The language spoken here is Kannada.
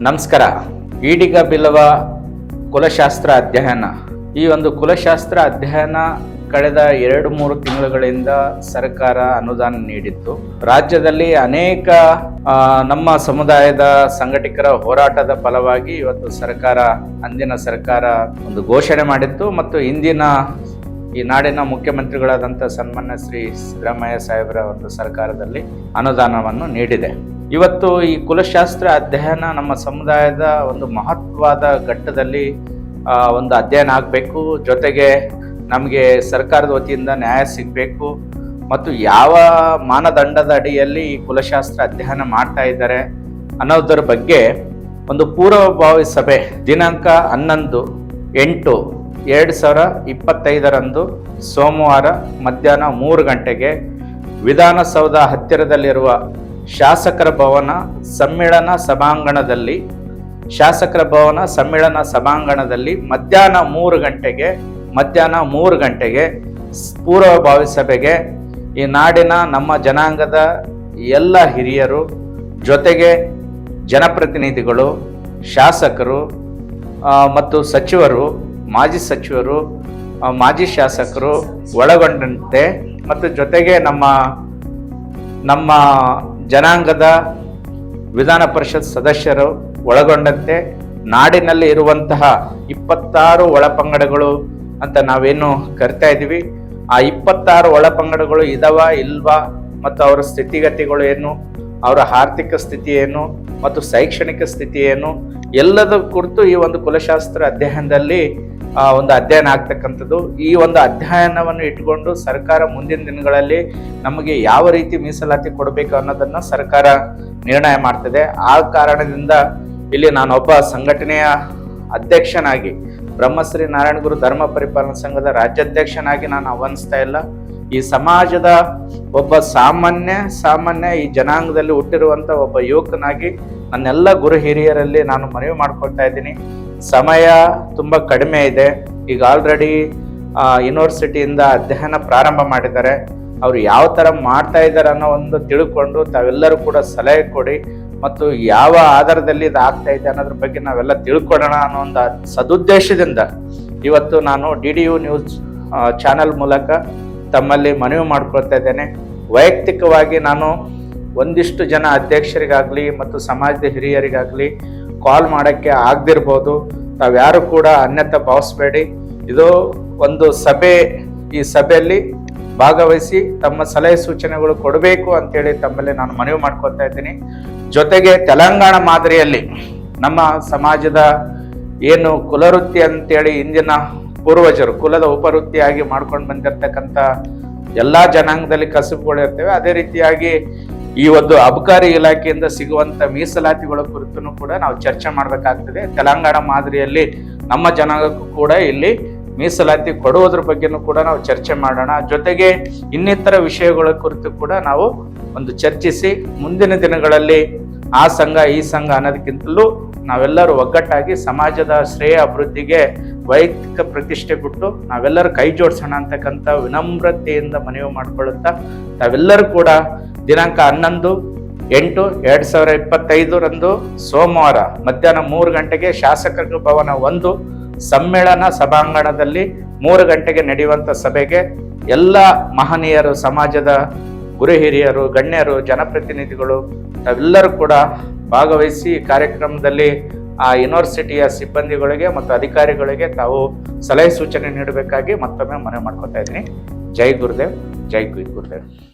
ನಮಸ್ಕಾರ. ಈಡಿಗ ಬಿಲ್ಲವ ಕುಲಶಾಸ್ತ್ರ ಅಧ್ಯಯನ. ಈ ಒಂದು ಕುಲಶಾಸ್ತ್ರ ಅಧ್ಯಯನ ಕಳೆದ 2-3 ತಿಂಗಳುಗಳಿಂದ ಸರ್ಕಾರ ಅನುದಾನ ನೀಡಿತ್ತು. ರಾಜ್ಯದಲ್ಲಿ ಅನೇಕ ನಮ್ಮ ಸಮುದಾಯದ ಸಂಘಟಕರ ಹೋರಾಟದ ಫಲವಾಗಿ ಇವತ್ತು ಅಂದಿನ ಸರ್ಕಾರ ಒಂದು ಘೋಷಣೆ ಮಾಡಿತ್ತು ಮತ್ತು ಇಂದಿನ ಈ ನಾಡಿನ ಮುಖ್ಯಮಂತ್ರಿಗಳಾದಂಥ ಸನ್ಮಾನ್ಯ ಶ್ರೀ ಸಿದ್ದರಾಮಯ್ಯ ಸಾಹೇಬರ ಒಂದು ಸರ್ಕಾರದಲ್ಲಿ ಅನುದಾನವನ್ನು ನೀಡಿದೆ. ಇವತ್ತು ಈ ಕುಲಶಾಸ್ತ್ರ ಅಧ್ಯಯನ ನಮ್ಮ ಸಮುದಾಯದ ಒಂದು ಮಹತ್ವದ ಘಟ್ಟದಲ್ಲಿ ಒಂದು ಅಧ್ಯಯನ ಆಗಬೇಕು. ಜೊತೆಗೆ ನಮಗೆ ಸರ್ಕಾರದ ವತಿಯಿಂದ ನ್ಯಾಯ ಸಿಗಬೇಕು ಮತ್ತು ಯಾವ ಮಾನದಂಡದ ಅಡಿಯಲ್ಲಿ ಈ ಕುಲಶಾಸ್ತ್ರ ಅಧ್ಯಯನ ಮಾಡ್ತಾ ಇದ್ದಾರೆ ಅನ್ನೋದರ ಬಗ್ಗೆ ಒಂದು ಪೂರ್ವಭಾವಿ ಸಭೆ ದಿನಾಂಕ 11/8/2025 ಸೋಮವಾರ ಮಧ್ಯಾಹ್ನ 3 ಗಂಟೆಗೆ ವಿಧಾನಸೌಧ ಹತ್ತಿರದಲ್ಲಿರುವ ಶಾಸಕರ ಭವನ ಸಮ್ಮೇಳನ ಸಭಾಂಗಣದಲ್ಲಿ ಮಧ್ಯಾಹ್ನ 3 ಗಂಟೆಗೆ ಪೂರ್ವಭಾವಿ ಸಭೆಗೆ ಈ ನಾಡಿನ ನಮ್ಮ ಜನಾಂಗದ ಎಲ್ಲ ಹಿರಿಯರು ಜೊತೆಗೆ ಜನಪ್ರತಿನಿಧಿಗಳು, ಶಾಸಕರು ಮತ್ತು ಸಚಿವರು, ಮಾಜಿ ಸಚಿವರು, ಮಾಜಿ ಶಾಸಕರು ಒಳಗೊಂಡಂತೆ ಮತ್ತು ಜೊತೆಗೆ ನಮ್ಮ ಜನಾಂಗದ ವಿಧಾನ ಪರಿಷತ್ ಸದಸ್ಯರು ಒಳಗೊಂಡಂತೆ ನಾಡಿನಲ್ಲಿ ಇರುವಂತಹ 26 ಒಳಪಂಗಡಗಳು ಅಂತ ನಾವೇನು ಕರಿತಾ ಇದ್ದೀವಿ. ಆ 26 ಒಳಪಂಗಡಗಳು ಇದಾವ ಇಲ್ವಾ ಮತ್ತು ಅವರ ಸ್ಥಿತಿಗತಿಗಳು ಏನು, ಅವರ ಆರ್ಥಿಕ ಸ್ಥಿತಿ ಏನು ಮತ್ತು ಶೈಕ್ಷಣಿಕ ಸ್ಥಿತಿ ಏನು ಎಲ್ಲದ ಕುರಿತು ಈ ಒಂದು ಕುಲಶಾಸ್ತ್ರ ಅಧ್ಯಯನದಲ್ಲಿ ಒಂದು ಅಧ್ಯಯನ ಆಗ್ತಕ್ಕಂಥದ್ದು. ಈ ಒಂದು ಅಧ್ಯಯನವನ್ನು ಇಟ್ಕೊಂಡು ಸರ್ಕಾರ ಮುಂದಿನ ದಿನಗಳಲ್ಲಿ ನಮಗೆ ಯಾವ ರೀತಿ ಮೀಸಲಾತಿ ಕೊಡಬೇಕು ಅನ್ನೋದನ್ನ ಸರ್ಕಾರ ನಿರ್ಣಯ ಮಾಡ್ತದೆ. ಆ ಕಾರಣದಿಂದ ಇಲ್ಲಿ ನಾನೊಬ್ಬ ಸಂಘಟನೆಯ ಅಧ್ಯಕ್ಷನಾಗಿ ಬ್ರಹ್ಮಶ್ರೀ ನಾರಾಯಣಗುರು ಧರ್ಮ ಪರಿಪಾಲನಾ ಸಂಘದ ರಾಜ್ಯಾಧ್ಯಕ್ಷನಾಗಿ ನಾನು ಆಹ್ವಾನಿಸ್ತಾ ಇಲ್ಲ. ಈ ಸಮಾಜದ ಒಬ್ಬ ಸಾಮಾನ್ಯ ಈ ಜನಾಂಗದಲ್ಲಿ ಹುಟ್ಟಿರುವಂತ ಒಬ್ಬ ಯುವಕನಾಗಿ ನನ್ನೆಲ್ಲ ಗುರು ಹಿರಿಯರಲ್ಲಿ ನಾನು ಮನವಿ ಮಾಡ್ಕೊಳ್ತಾ ಇದ್ದೀನಿ. ಸಮಯ ತುಂಬ ಕಡಿಮೆ ಇದೆ. ಈಗ ಆಲ್ರೆಡಿ ಯೂನಿವರ್ಸಿಟಿಯಿಂದ ಅಧ್ಯಯನ ಪ್ರಾರಂಭ ಮಾಡಿದ್ದಾರೆ. ಅವರು ಯಾವ ಥರ ಮಾಡ್ತಾ ಇದ್ದಾರೆ ಅನ್ನೋ ಒಂದು ತಿಳ್ಕೊಂಡು ತಾವೆಲ್ಲರೂ ಕೂಡ ಸಲಹೆ ಕೊಡಿ ಮತ್ತು ಯಾವ ಆಧಾರದಲ್ಲಿ ಇದು ಆಗ್ತಾ ಇದೆ ಅನ್ನೋದ್ರ ಬಗ್ಗೆ ನಾವೆಲ್ಲ ತಿಳ್ಕೊಳ್ಳೋಣ ಅನ್ನೋ ಒಂದು ಸದುದ್ದೇಶದಿಂದ ಇವತ್ತು ನಾನು DDU ನ್ಯೂಸ್ ಚಾನೆಲ್ ಮೂಲಕ ತಮ್ಮಲ್ಲಿ ಮನವಿ ಮಾಡ್ಕೊಳ್ತಾ ಇದ್ದೇನೆ. ವೈಯಕ್ತಿಕವಾಗಿ ನಾನು ಒಂದಿಷ್ಟು ಜನ ಅಧ್ಯಕ್ಷರಿಗಾಗಲಿ ಮತ್ತು ಸಮಾಜದ ಹಿರಿಯರಿಗಾಗಲಿ ಕಾಲ್ ಮಾಡೋಕ್ಕೆ ಆಗದಿರ್ಬೋದು. ತಾವ್ಯಾರು ಕೂಡ ಅನ್ಯತಾ ಭಾವಿಸ್ಬೇಡಿ. ಇದು ಒಂದು ಸಭೆ. ಈ ಸಭೆಯಲ್ಲಿ ಭಾಗವಹಿಸಿ ತಮ್ಮ ಸಲಹೆ ಸೂಚನೆಗಳು ಕೊಡಬೇಕು ಅಂತೇಳಿ ತಮ್ಮಲ್ಲಿ ನಾನು ಮನವಿ ಮಾಡ್ಕೊಳ್ತಾ ಇದ್ದೀನಿ. ಜೊತೆಗೆ ತೆಲಂಗಾಣ ಮಾದರಿಯಲ್ಲಿ ನಮ್ಮ ಸಮಾಜದ ಏನು ಕುಲವೃತ್ತಿ ಅಂತೇಳಿ ಇಂದಿನ ಪೂರ್ವಜರು ಕುಲದ ಉಪವೃತ್ತಿಯಾಗಿ ಮಾಡ್ಕೊಂಡು ಬಂದಿರತಕ್ಕಂಥ ಎಲ್ಲ ಜನಾಂಗದಲ್ಲಿ ಕಸುಬುಗಳಿರ್ತವೆ. ಅದೇ ರೀತಿಯಾಗಿ ಈ ಒಂದು ಅಬಕಾರಿ ಇಲಾಖೆಯಿಂದ ಸಿಗುವಂತ ಮೀಸಲಾತಿಗಳ ಕುರಿತು ಕೂಡ ನಾವು ಚರ್ಚೆ ಮಾಡಬೇಕಾಗ್ತದೆ. ತೆಲಂಗಾಣ ಮಾದರಿಯಲ್ಲಿ ನಮ್ಮ ಜನಾಂಗಕ್ಕೂ ಕೂಡ ಇಲ್ಲಿ ಮೀಸಲಾತಿ ಕೊಡುವುದ್ರ ಬಗ್ಗೆನೂ ಕೂಡ ನಾವು ಚರ್ಚೆ ಮಾಡೋಣ. ಜೊತೆಗೆ ಇನ್ನಿತರ ವಿಷಯಗಳ ಕುರಿತು ಕೂಡ ನಾವು ಒಂದು ಚರ್ಚಿಸಿ ಮುಂದಿನ ದಿನಗಳಲ್ಲಿ ಆ ಸಂಘ ಈ ಸಂಘ ಅನ್ನೋದಕ್ಕಿಂತಲೂ ನಾವೆಲ್ಲರೂ ಒಗ್ಗಟ್ಟಾಗಿ ಸಮಾಜದ ಶ್ರೇಯ ಅಭಿವೃದ್ಧಿಗೆ ವೈಯಕ್ತಿಕ ಪ್ರತಿಷ್ಠೆ ಬಿಟ್ಟು ನಾವೆಲ್ಲರೂ ಕೈ ಜೋಡಿಸೋಣ ಅಂತಕ್ಕಂಥ ವಿನಮ್ರತೆಯಿಂದ ಮನವಿ ಮಾಡಿಕೊಳ್ಳುತ್ತಾ ತಾವೆಲ್ಲರೂ ಕೂಡ ದಿನಾಂಕ 11/8/2025 ಸೋಮವಾರ ಮಧ್ಯಾಹ್ನ 3 ಗಂಟೆಗೆ ಶಾಸಕರ ಭವನ 1 ಸಮ್ಮೇಳನ ಸಭಾಂಗಣದಲ್ಲಿ 3 ಗಂಟೆಗೆ ನಡೆಯುವಂಥ ಸಭೆಗೆ ಎಲ್ಲ ಮಹನೀಯರು, ಸಮಾಜದ ಗುರು ಹಿರಿಯರು, ಗಣ್ಯರು, ಜನಪ್ರತಿನಿಧಿಗಳು ತಾವೆಲ್ಲರೂ ಕೂಡ ಭಾಗವಹಿಸಿ ಕಾರ್ಯಕ್ರಮದಲ್ಲಿ ಆ ಯೂನಿವರ್ಸಿಟಿಯ ಸಿಬ್ಬಂದಿಗಳಿಗೆ ಮತ್ತು ಅಧಿಕಾರಿಗಳಿಗೆ ತಾವು ಸಲಹೆ ಸೂಚನೆ ನೀಡಬೇಕಾಗಿ ಮತ್ತೊಮ್ಮೆ ಮನವಿ ಮಾಡ್ಕೊತಾ ಇದ್ದೀನಿ. ಜೈ ಗುರುದೇವ್, ಜೈ ಗುರುದೇವ್.